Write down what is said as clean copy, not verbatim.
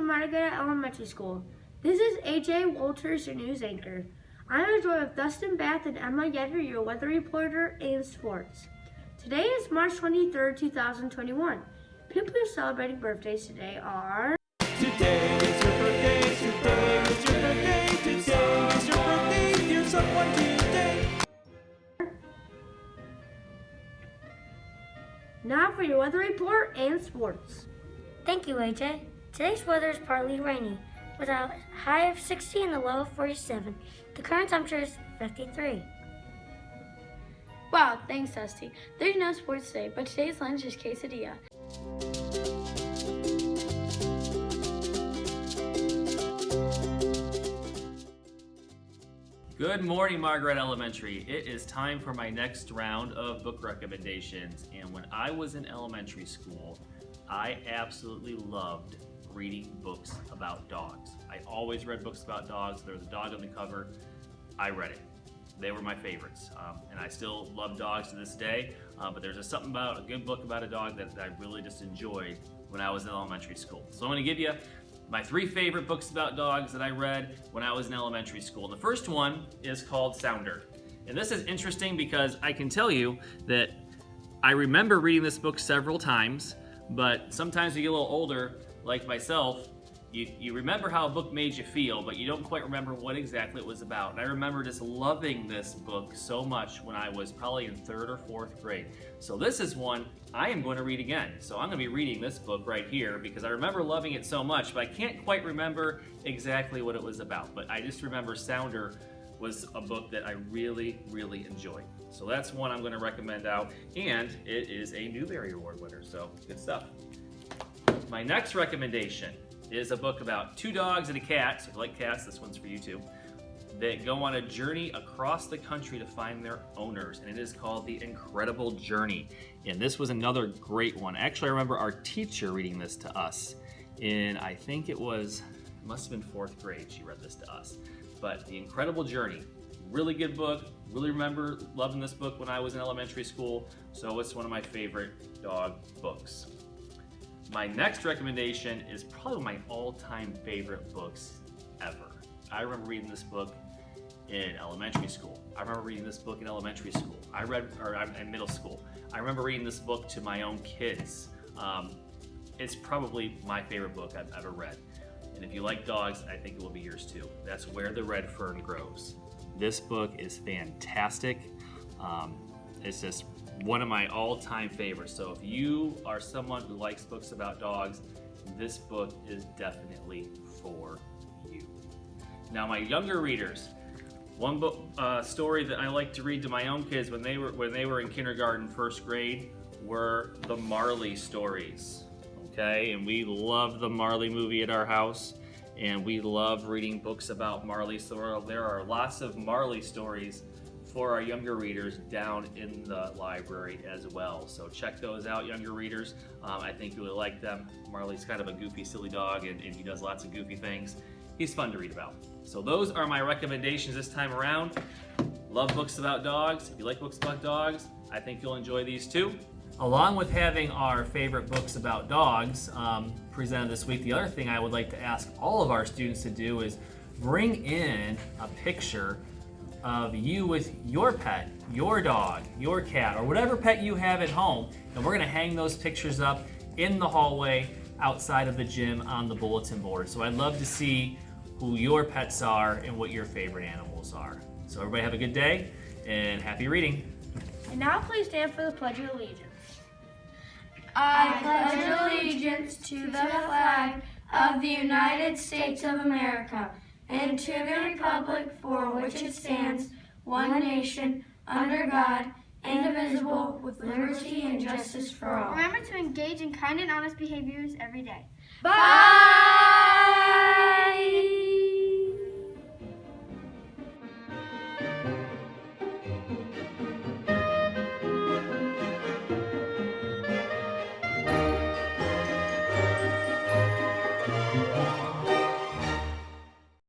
from Margaret Elementary School. This is AJ Walters, your news anchor. I am joined with Dustin Bath and Emma Yetter, your weather reporter and sports. Today is March 23rd, 2021. People who are celebrating birthdays today are... Today is your birthday, today is your birthday, today is your birthday, dear someone today. Now for your weather report and sports. Thank you, AJ. Today's weather is partly rainy, with a high of 60 and a low of 47. The current temperature is 53. Wow, thanks, Dusty. There's no sports today, but today's lunch is quesadilla. Good morning, Margaret Elementary. It is time for my next round of book recommendations. And when I was in elementary school, I absolutely loved reading books about dogs. I always read books about dogs. There was a dog on the cover. I read it. They were my favorites. And I still love dogs to this day. But there's just something about a good book about a dog that I really just enjoyed when I was in elementary school. So I'm going to give you my 3 favorite books about dogs that I read when I was in elementary school. The first one is called Sounder. And this is interesting because I can tell you that I remember reading this book several times, but sometimes you get a little older, like myself, you remember how a book made you feel, but you don't quite remember what exactly it was about. And I remember just loving this book so much when I was probably in 3rd or 4th grade. So this is one I am going to read again. So I'm going to be reading this book right here because I remember loving it so much, but I can't quite remember exactly what it was about. But I just remember Sounder was a book that I really, really enjoyed. So that's one I'm going to recommend out, and it is a Newbery Award winner, so good stuff. My next recommendation is a book about 2 dogs and a cat, so if you like cats, this one's for you too, that go on a journey across the country to find their owners, and it is called The Incredible Journey. And this was another great one. Actually, I remember our teacher reading this to us in, I think it must have been 4th grade, she read this to us. But The Incredible Journey, really good book. Really remember loving this book when I was in elementary school, so it's one of my favorite dog books. My next recommendation is probably my all-time favorite books ever. I remember reading this book in elementary school. I remember reading this book in elementary school. In middle school. I remember reading this book to my own kids. It's probably my favorite book I've ever read. And if you like dogs, I think it will be yours too. That's Where the Red Fern Grows. This book is fantastic. It's just one of my all-time favorites. So if you are someone who likes books about dogs, this book is definitely for you. Now, my younger readers, one book story that I like to read to my own kids when they were in kindergarten, 1st grade, were the Marley stories. Okay, and we love the Marley movie at our house, and we love reading books about Marley. So there are lots of Marley stories for our younger readers down in the library as well. So check those out, younger readers. I think you'll like them. Marley's kind of a goofy, silly dog, and he does lots of goofy things. He's fun to read about. So those are my recommendations this time around. Love books about dogs. If you like books about dogs, I think you'll enjoy these too. Along with having our favorite books about dogs presented this week, the other thing I would like to ask all of our students to do is bring in a picture of you with your pet, your dog, your cat, or whatever pet you have at home, and we're going to hang those pictures up in the hallway outside of the gym on the bulletin board. So I'd love to see who your pets are and what your favorite animals are. So everybody have a good day and happy reading. And now please stand for the Pledge of Allegiance. I pledge allegiance to the flag of the United States of America and to the republic for which it stands, one nation, under God, indivisible, with liberty and justice for all. Remember to engage in kind and honest behaviors every day. Bye!